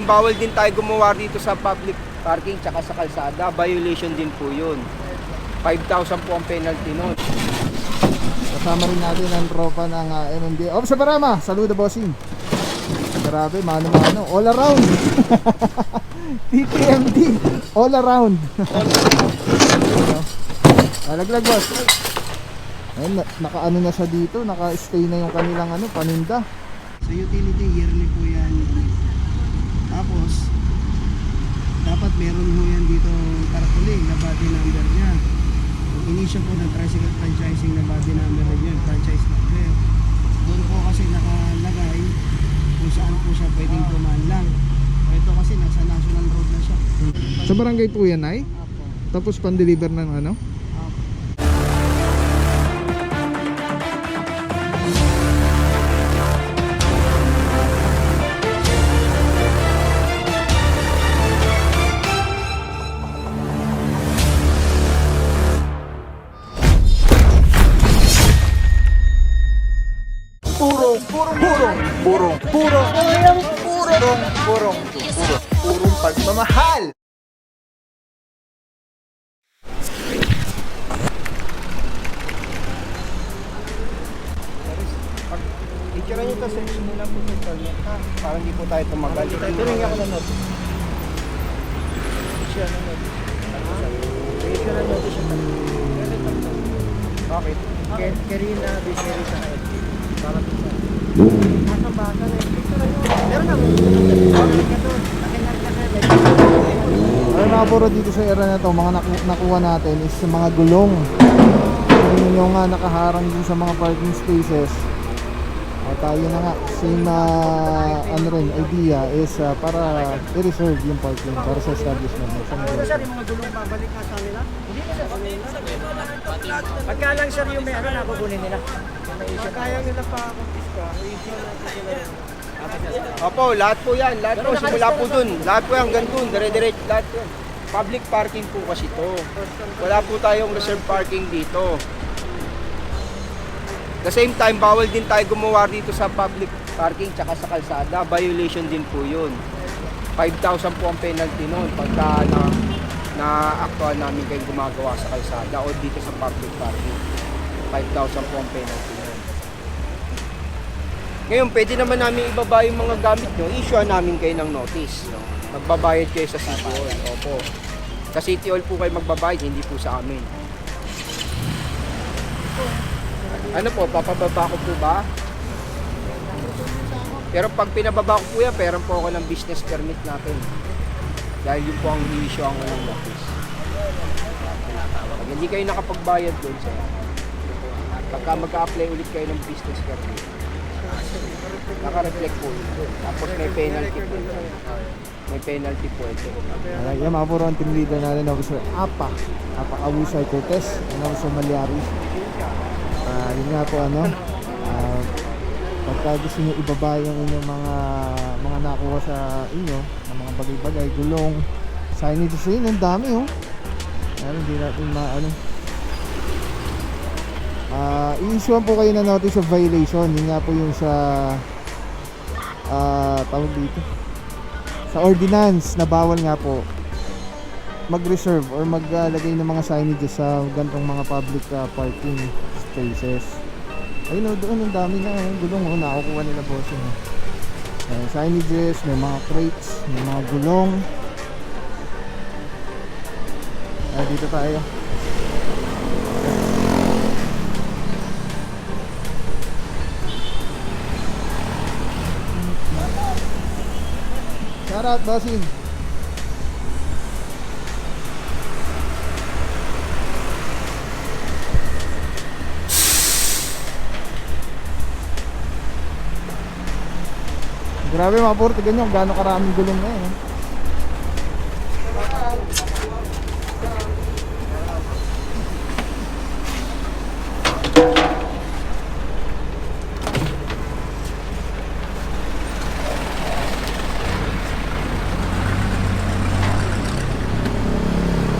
bawal din tayo gumawa dito sa public parking tsaka sa kalsada. Violation din po yun. 5,000 po ang penalty nun. Kasama rin natin ang tropa ng MMDA. Ops sa Barama, saludo bossing. Grabe, mano-mano, all around. TTMD, all around. Laglag boss. Ayun, naka-ano na siya dito, naka-stay na yung kanilang paninda. Sa utility, yearly po yan. Tapos, dapat meron mo yan dito tarpaulin na body number niya. Kung inisyo po ng tricycle franchising na body number niya, franchise number. Doon po kasi nakalagay kung saan po siya pwedeng dumaan lang. Ito kasi nasa national road na siya. Sa barangay po yan ay? Tapos pan-deliver ng ano? Purong pagmamahal. Picture nyo ito, section nila po sa internet ha. Para hindi po tayo tumagal. Ito rin ako na note. Picture na note. Picture na note siya. Bakit? Karina Biseri sa head. Para po sa basa na yung picture nyo. Meron na mo. Ay mga puro dito sa area na to, mga nakuha natin is mga gulong. Yun yung nga nakaharang din sa mga parking spaces. Tayo na nga, same idea is para i-reserve yung parking para sa establishment. Sir, yung mga gulong babalik nga sa nila? Hindi na sir. Pagka lang sir yung may nakukunin nila. Kaya nila pa kumpiska, i-issue natin sila. Opo, lahat po yan. Lahat po, simula po dun. Lahat po yan, ganun, dire-direct, lahat po yan. Public parking po kasi to. Wala po tayong reserve parking dito. The same time, bawal din tayo gumawa dito sa public parking tsaka sa kalsada. Violation din po yun. 5,000 po ang penalty nun pagka na-actual namin kayo gumagawa sa kalsada o dito sa public parking. 5,000 po ang penalty nun. Ngayon, pwede naman namin ibaba yung mga gamit nyo. Issue namin kayo ng notice. No? Magbabayad kayo sa City Hall. Opo. Sa City Hall po kayo magbabayad, hindi po sa amin. Ano po, papababa ko po ba? Pero pag pinababa ko po yan, meron po ako ng business permit natin. Dahil yun po ang i-issue ang ng notice. Pag hindi kayo nakapagbayad doon sa pagka mag-a-apply ulit kayo ng business permit, naka-reflect po ito. Tapos may penalty po ito. May penalty po ito. Yan mga puro ang team leader natin, Officer Apa Kawusay Cortez and Officer Malyari. Yun nga po pagka gusto nyo ibaba yung inyong mga nakuha sa inyo ng mga bagay-bagay, gulong, signage sa inyo, ang dami hindi natin i-issuean po kayo na notice of violation. Yun nga po yung sa tawag dito sa ordinance na bawal nga po mag-reserve or maglagay ng mga signage sa gantong mga public parking spaces. Ayun doon ang dami na gulong nakukuha nila bossing. Signages, may mga crates, may mga gulong. Dito tayo. Shout out bossing. Grabe mga puro, tignan nyo kung gaano karaming gulong na yun.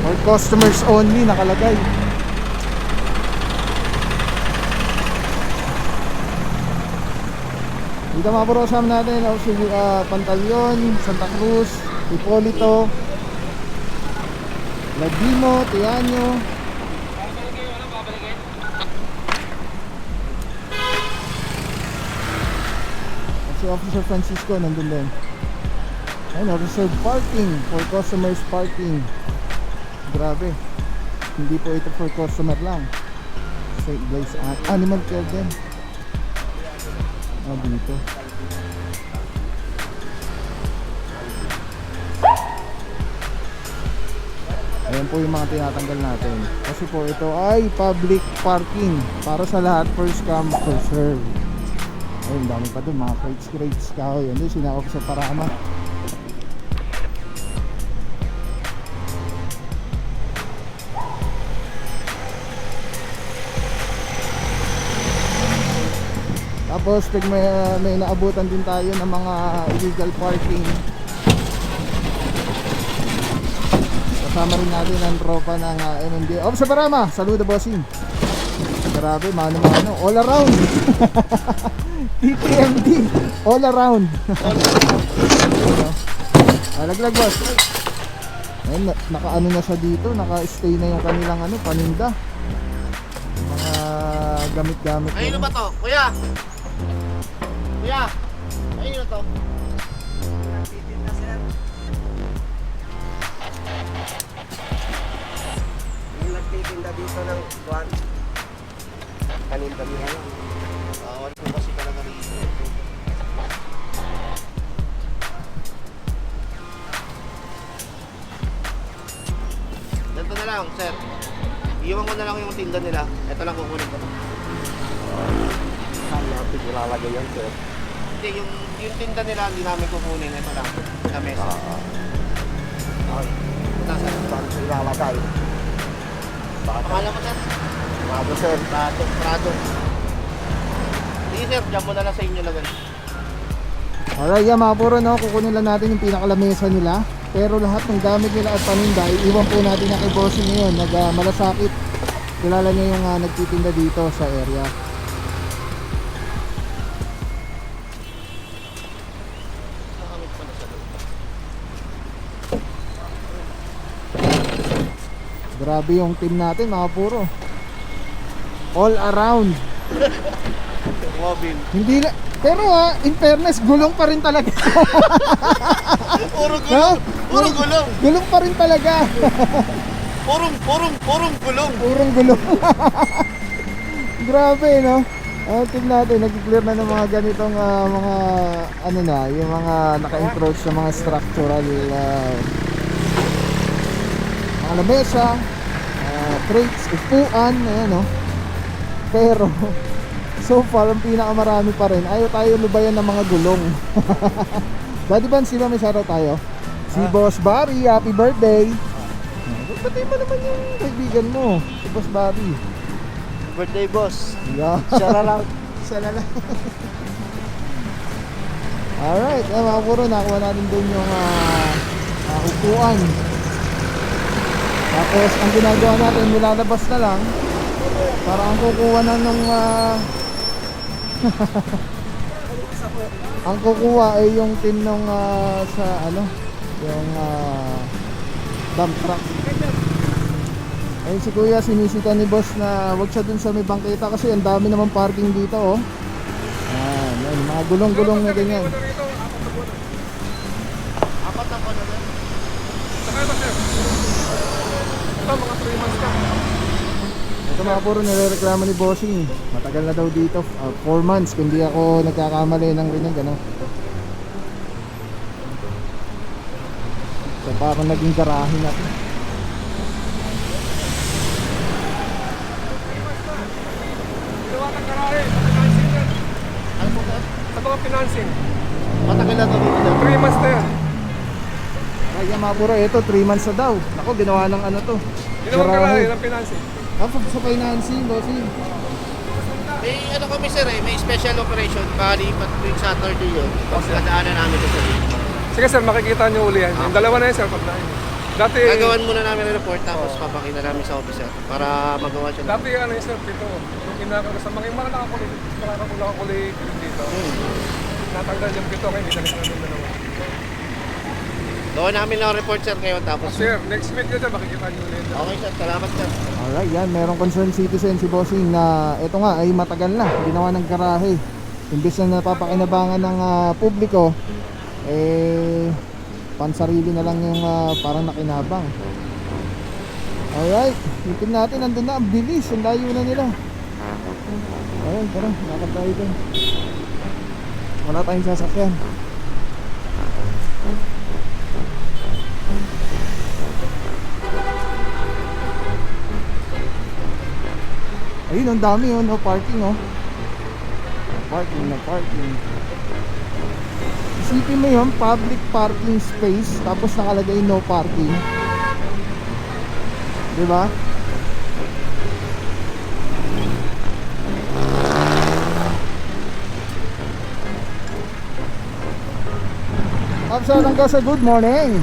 For customers only nakalagay. Dito mga bro, kasama natin also Pantaleon, Santa Cruz, Hipolito, Ladino, Tianyo. At si Officer Francisco nandun din. Ayun, reserved parking for customers parking. Grabe. Hindi po ito for customer lang. St. Blaise Animal Care din. Dito. Ayan po yung mga tinatanggal natin. Kasi po ito ay public parking para sa lahat, first come, first serve. Ayun, dami pa dun, mga crates kahoy. Yan din, sinakop sa Parama. Tapos pag may naabutan din tayo ng mga illegal parking, kasama rin natin ang tropa ng MMDA. Sa Parama, saludo bossing. Grabe, mano all around. TTMD, all around. Laglag boss. Ayun, naka-ano na siya dito, naka-stay na yung kanilang paninda. Mga gamit-gamit. Ayun ba to? Kuya! Kuya! Ayun na to. Yung nagtitinda dito ng kwan, kaninda nila. Bawal po kasi talaga rito. Ganito na lang, sir. Iwan ko na lang yung tinda nila. Ito lang kukunin ko. Saan natin ilalagay yan, sir? Hindi, yung tinda nila hindi namin kukunin. Ito lang, sa mesa. Ay, Nasa? saan ito ilalagay? Pangalan mo, sir? Prado, sir. Prado. Sige, sir. Diyan mo na lang sa inyo lagay. Alright, yeah, mga puro, no, kukunin lang natin yung pinakalamesa nila. Pero lahat ng gamit nila at paninda, iwan po natin na kay bossing ngayon. Malasakit. Kilala niya yung nagtitinda dito sa area. Grabe yung team natin, mga puro. All around. Mobile. Hindi na, pero in fairness, gulong pa rin talaga. Puro Ha? gulong. Puro gulong. Gulong pa rin talaga. Purong gulong. Purong gulong. Grabe, no? Team natin, nag-clear na ng mga ganitong mga yung mga naka-encroach sa mga structural mga lamesa, crates, upuan, ayan, no? Pero so far, ang pinakamarami pa rin, ayaw tayo lubayan ng mga gulong. Daddy Ban, sila may shoutout tayo. Si Boss Barry, happy birthday. Batay mo naman yung kaibigan mo, si Boss Barry. Birthday, boss. Yeah. Shout out. Sana lang. Alright, mga puro, nakuha natin doon yung upuan. Tapos ang ginagawa natin, nilalabas na lang para ang kukuha na nung ang kukuha ay yung team nung sa yung dump truck. Ayun si kuya, sinisita ni boss na wag siya dun sa may bangketa kasi ang dami naman parking dito, oh. Ayun, mga gulong-gulong na ganyan. Apat na po na lang. Sakay ba, sir? Ito, mga 3 months ka. Ito mga puro nirereklamo ni bossing. Matagal na daw dito, 4 months kung di ako nagkakamali ng ganyan, gano'n. So parang naging garahe na to. Ginawa ng garahe, sa financing yan. Ano po, sir? Sa mga financing. Matagal na to dito, sir. 3 months na yan. Kaya mga puro, ito 3 months na daw. Ako, ginawa ng to. Ginawa ng garahe ng financing. Sa financing, bossing. May ano kami, sir, may special operation. Bali, tuwing Saturday yun. Tapos nadaanan namin ito, sir. Sige sir, makikita nyo uli yan. Yung dalawa na yun sir, pag na yun. Dati, Gagawan muna namin ng report tapos papakita namin sa officer para magawa siya. dati ano yun sir, dito. Yung inakag sa mga nakakulay dito. natanggal yung pito kayo, hindi namin dalawa. Gawa namin ng report sir ngayon tapos. Sir, next week nyo dyan, makikita nyo ulit. Okay sir, salamat sir. Alright, yan. Merong concerned citizen si Bossing na ito nga ay matagal na ginawa ng garahe. Imbes na napapakinabangan ng publiko, eh pansarili na lang yung parang nakinabang. Alright, ipin natin, nandun na, ang bilis, ang layo na nila. Ayun, tara, lakad tayo dun. Wala tayong sasakyan. Ayun, ang dami oh, no parking oh. Parking na parking. Isipin mo yun, public parking space, tapos nakalagay no parking. Diba? Kapsa lang ka sa good morning.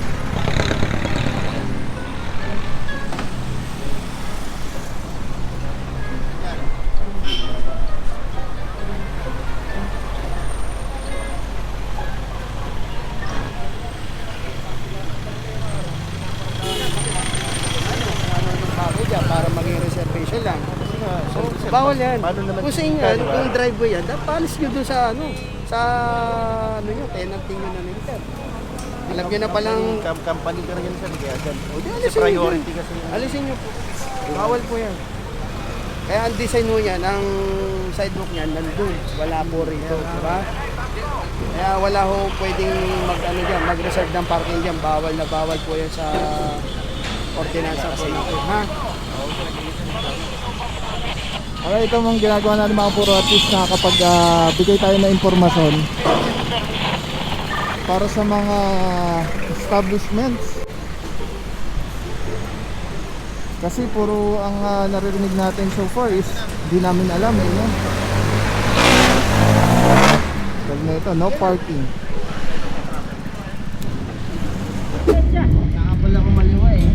Para maging reservation lang. Bawal yan. Kung sa inyo, kung driveway yan, palis nyo dun sa tenanting nyo na nito. Alam nyo na palang, Company ka rin yan sir, kaya dyan. alisin nyo Priority dyan. kasi yun. Alisin nyo po. Bawal po yan. Kaya ang design mo yan, ang sidewalk niyan, nandun. Wala po rito, diba? Kaya wala ho pwedeng mag-reserve ng parking dyan. Bawal na bawal po yan sa ordinansa po natin, ha? Alright, ito mong ginagawa natin mga puro, at least nakakapag bigay tayo ng impormasyon para sa mga establishments. Kasi puro ang naririnig natin so far is di namin alam eh, no? Dahil na ito, no parking. Nakapala ko maliwa eh.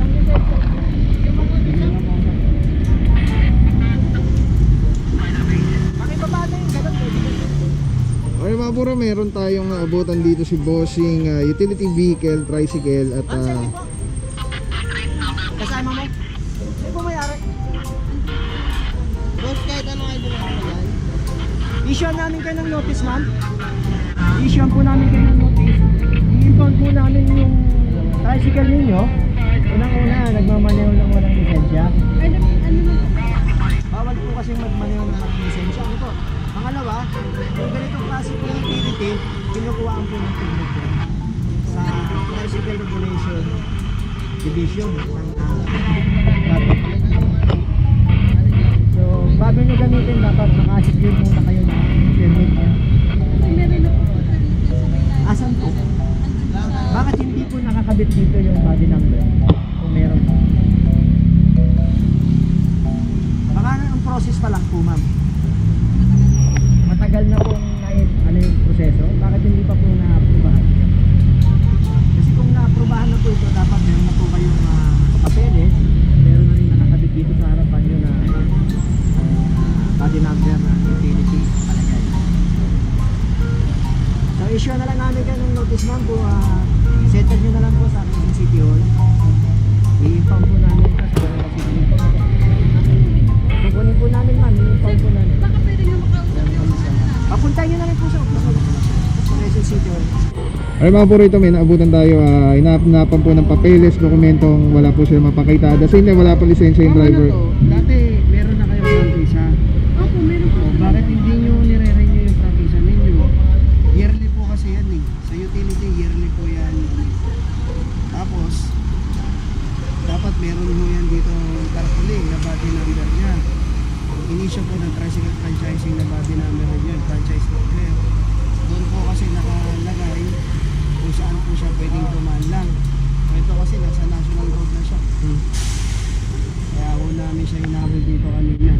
Okay mga puro, meron tayong abutan dito si Bossing utility vehicle, tricycle at Kasama mo? Hindi po mayari. Boss, kahit ano kayo din ako yan. Issue namin kayo ng notice, ma'am. Issue po namin kayo ng notice. I-impound po namin yung tricycle ninyo. Unang-una, nagmamaneho lang walang lisensya. Bawal po kasi magmaneho ng walang lisensya. Ano po? Pangalawa, yung ganitong klase po ng utility, kinukuhaan po ng permit po sa Tricycle Regulation Division ng traffic. So, bago nyo gamitin, dapat naka-secure muna kayo ng permit niya. Asan po? Bakit hindi po nakakabit dito yung body number? Kung meron po. Baka ang process pa lang po, ma'am. Matagal na pong yung proseso. Bakit hindi pa po na-aprobahan? Kasi kung na-aprobahan na po ito, dapat meron na po kayong papeles. Meron na rin nakakabit dito sa harapan nyo na body number na utility palagay. So issue na lang namin kayo ng notice, ma'am, po settle nyo na lang po sa aking City Hall. I-inform po namin ito sa mga City Hall. Kukunin po namin, ma'am, i-inform po namin. Baka pwede nyo makausap yung Papunta nyo na rin po sa office sa Quezon City Hall. ay mga puro, ito may naabutan tayo, hinahanapan po ng papeles, dokumentong wala po sila mapakita. At the same time, wala pa lisensya yung driver. Dati meron na kayong prangkisa. Opo, meron po. Bakit hindi nyo nire-renew yung prangkisa ninyo? Yearly po kasi yan eh. Sa utility, yearly po yan. Tapos, dapat meron mo yan dito tarpaulin na body number niya. Inisyo po ng tricycle franchising na body number yun, franchise number. Doon po kasi nakalagay kung saan po siya pwedeng tumaan lang. Ito kasi nasa national road na siya. Kaya ho namin siya hinabol dito kanina.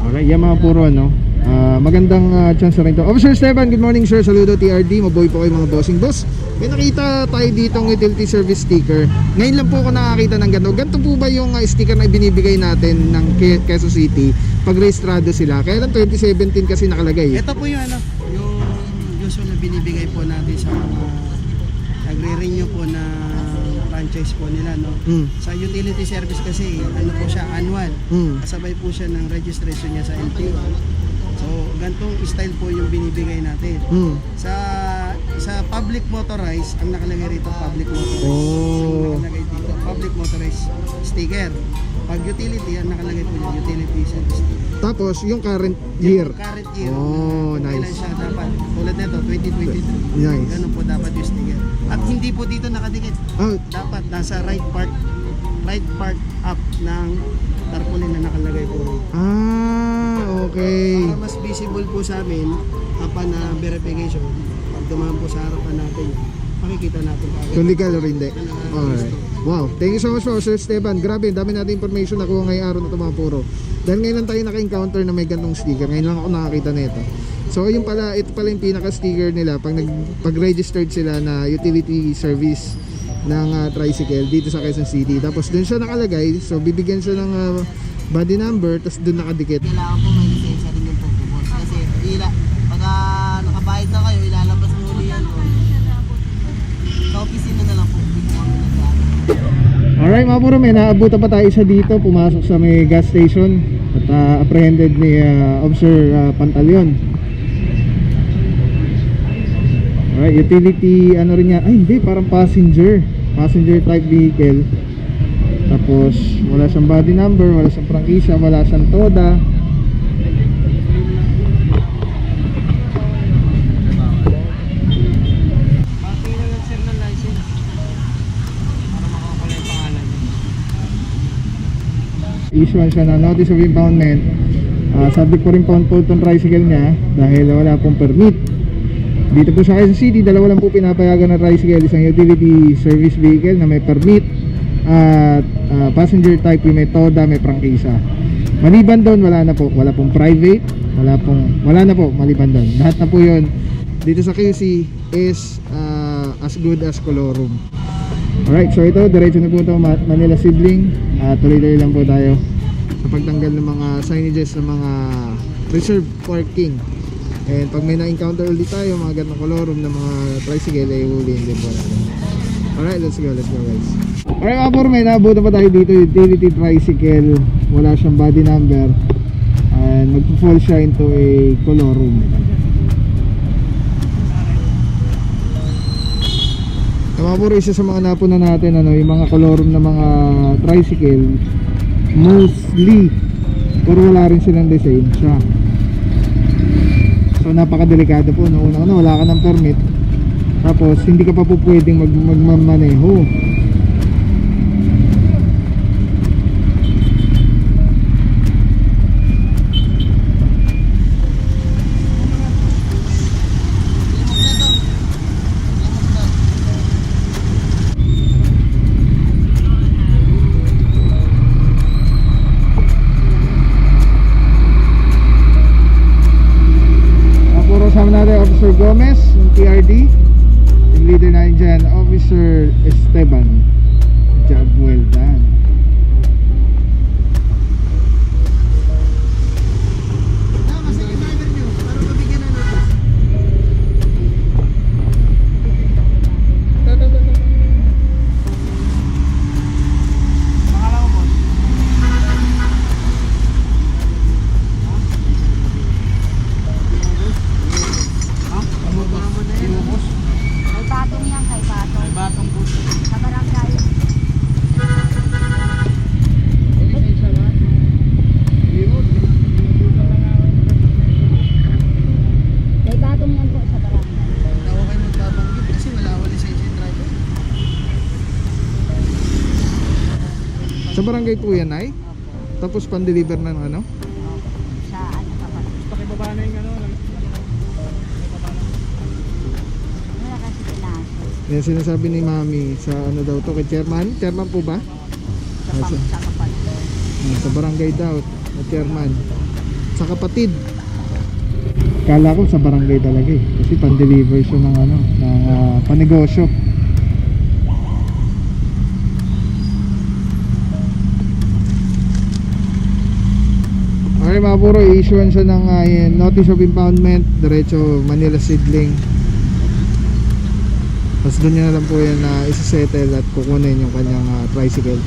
Alright, yan mga puro, no? Magandang chance na rin to. Officer Esteban, good morning sir. Saludo TRD, mabuhay po kayo mga bossing. Boss, may nakita tayo dito ng utility service sticker. Ngayon lang po ako nakakita ng ganito. Ganito po ba yung sticker na binibigay natin ng Quezon City pag rehistrado sila? Kaya lang 2017 kasi nakalagay. Ito po yung ano, yung binibigay po natin sa mga nagre-renew po na franchise po nila, no? Sa utility service kasi, ano po siya, annual. Kasabay po siya ng registration niya sa LTO. So, gantong style po yung binibigay natin. Sa public motorized, ang nakalagay rito, public motorized. Ang nakalagay dito, public motorized sticker. Pag utility, ang nakalagay po yung utility service sticker. Tapos, yung current year. Yung current year. Oh, Kailan nice. siya dapat. Tulad nito, 2023. Nice. Ganun po dapat yung sticker. At hindi po dito nakadikit. Ah, Dapat nasa right part up ng tarpaulin na nakalagay po rito. Okay. Para mas visible po sa amin kapag na verification, pag dumaan po sa harapan natin, makikita natin kagad. Kung legal or hindi. Alright. Wow. Thank you so much po, Sir Esteban. Grabe, dami natin information nakuha ngayong araw na ito mga puro. Dahil ngayon lang tayo naka-encounter na may gantong sticker. Ngayon lang ako nakakita nito. So, yun pala, ito pala yung pinaka-sticker nila pag-registered sila na utility service ng tricycle dito sa Quezon City. Tapos dun siya nakalagay. So, bibigyan siya ng body number, tapos dun nakadikit. Kailangan po may lisensya rin yung pagpupos. Kasi pagka nakabayad na kayo, ilalabas mo uli yan. Sa opisina na lang po. Alright mga puro, may naabutan pa tayo isa dito. Pumasok sa may gas station at apprehended ni Officer Pantaleon. Alright, utility ano rin niya. Ay hindi, parang passenger type vehicle. Tapos wala siyang body number, wala siyang prangkisa, wala siyang toda. Patingin lang sir ng license. Para makakuha yung pangalan niya. Issue siya na notice of impoundment. Subject po rin pound po itong tricycle niya dahil wala pong permit. Dito po sa Quezon City, dalawa lang po pinapayagan ng tricycle, isang utility service vehicle na may permit at passenger type yung may toda, may prangkisa. Maliban doon, wala na po, wala pong private, wala na po maliban doon. Lahat na po yun dito sa QC is as good as colorum. Alright, so ito, diretso na po ito Manila Sidling. Tuloy-tuloy lang po tayo sa pagtanggal ng mga signages ng mga reserved parking. And pag may na-encounter ulit tayo, mga ganong colorum ng mga tricycle, ay huliin din po natin. Alright, let's go guys. Alright mga puro, may naabutan pa tayo dito, utility tricycle. Wala siyang body number. And magpo-fall siya into a colorum. Mga puro, isa sa mga napunan natin, yung mga colorum ng mga tricycle, mostly, pero wala rin silang lisensya. So napakadelikado po, una wala ka ng permit, tapos hindi ka pa po pwedeng magmamaneho. Kasama natin Officer Gomez ng PRD, yung leader natin dyan, Officer Esteban. Job well done. Kasi yung driver nyo, para mabigyan na natin. Pakala ko, boss. May batong yan, kay batong. Batong puso. Sa barangay. May batong yan po sa barangay. Daw kayo magbabanggit kasi wala ako lisensya yung driver. Sa barangay po yan ay? Tapos pan-deliver ng ano? Sa ano kapag. Pakibaba na yung ano. Wala kasi pinasok. Yan sinasabi ni Mami sa ano daw to, kay Chairman? Chairman po ba? Sa kapag. Sa barangay daw, na Chairman. Sa kapatid. Kala ko sa barangay talaga eh. Kasi pan-deliver siya ng ano, ng panegosyo. Okay mga puro, i-issuean siya ng notice of impoundment, diretso Manila Sidling. Tapos doon niya na lang po yan na isa-settle at kukunin yung kanyang tricycle.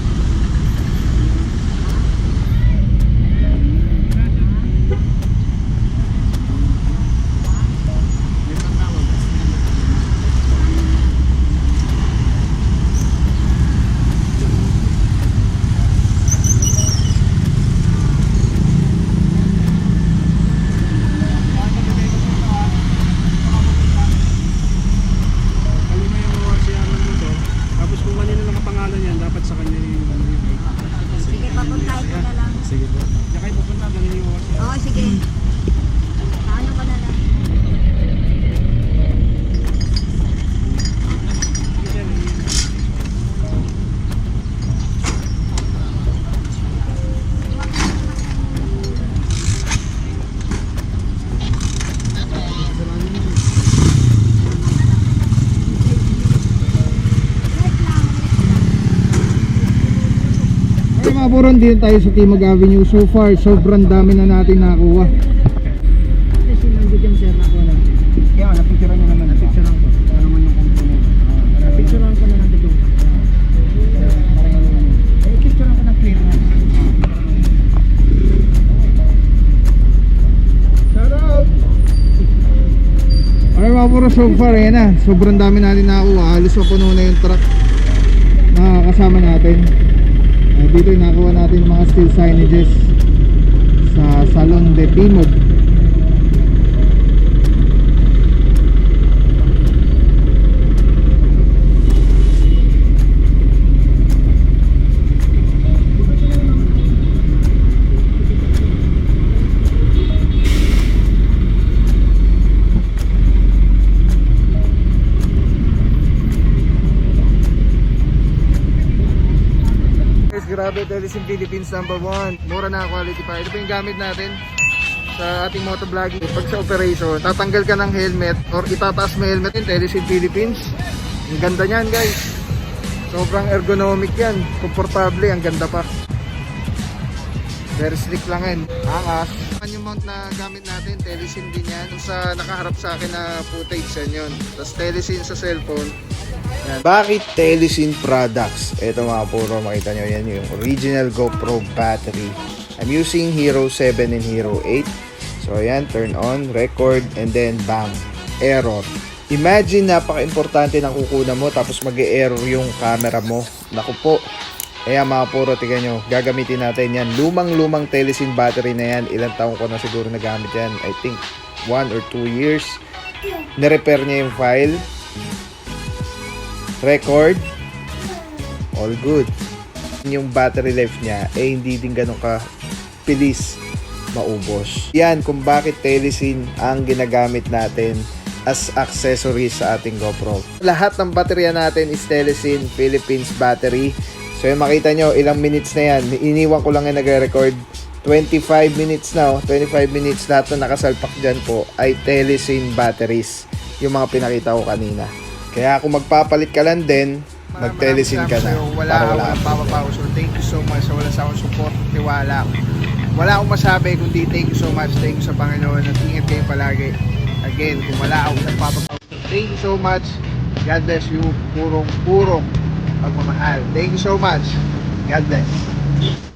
Kalima yung ORCR ng motor. Tapos kung kanino nakapangalan yan, dapat sa kanya yung Sige, papuntahin ko na lang. Sige po. Diyan kayo pupunta, ganun yung ORCR. Oo, sige. Paano ko na lang? Okay mga buron, din tayo sa Timog Avenue. So far, sobrang dami na natin nakuha. Kasi nandiyan sir na ko natin. Kaya nga, napicturean nyo naman. Napicturean ko. Ano naman yung component? Napicturean ko na natin yung Picturean ko ng clear na. Okay mga buron, so far, ayan na. Sobrang dami natin nakuha. Halos mapuno na yung truck na kasama natin. Dito yung nakuha natin yung mga steel signages sa Salon de Timog. Guys, grabe, Telesin Philippines #1. Mura na quality pa. Ito pa yung gamit natin sa ating motovlogging. Pag sa operation, tatanggal ka ng helmet or itataas mo helmet yung Telesin Philippines. Ang ganda niyan, guys. Sobrang ergonomic yan. Komportable, ang ganda pa. Very slick lang yan. Angas. Yung mount na gamit natin, Telesin din yan. Yung sa nakaharap sa akin na footage yan yun. Tapos Telesin sa cellphone. Bakit Telesin products? Ito mga puro, makita nyo yan yung original GoPro battery. I'm using Hero 7 and Hero 8. So ayan, turn on, record, and then bam, error. Imagine, napaka-importante ng kukunan mo tapos mag-e-error yung camera mo. Naku po. Kaya mga puro, tignan nyo, gagamitin natin yan. Lumang-lumang Telesin battery na yan. Ilang taon ko na siguro nagamit yan. I think 1 or 2 years. Na-repair niya yung file. Record, all good. Yung battery life niya hindi din ganun ka bilis maubos. Yan kung bakit Telesin ang ginagamit natin as accessory sa ating GoPro. Lahat ng baterya natin is Telesin Philippines battery. So yung makita nyo, ilang minutes na yan. Iniwan ko lang yung nagre-record. 25 minutes na, 25 minutes. Lahat na nakasalpak dyan po ay Telesin batteries. Yung mga pinakita ko kanina. Kaya kung magpapalit ka lang din, mag-Telesin ka na. Wala akong papapaw. So thank you so much sa wala sa akong support, tiwala. Wala akong masabi kundi thank you so much. Thank you sa Panginoon at ingat kayo palagi. Again, kung wala akong nagpapapaw, thank you so much. God bless you. Purong pagmamahal. Thank you so much. God bless.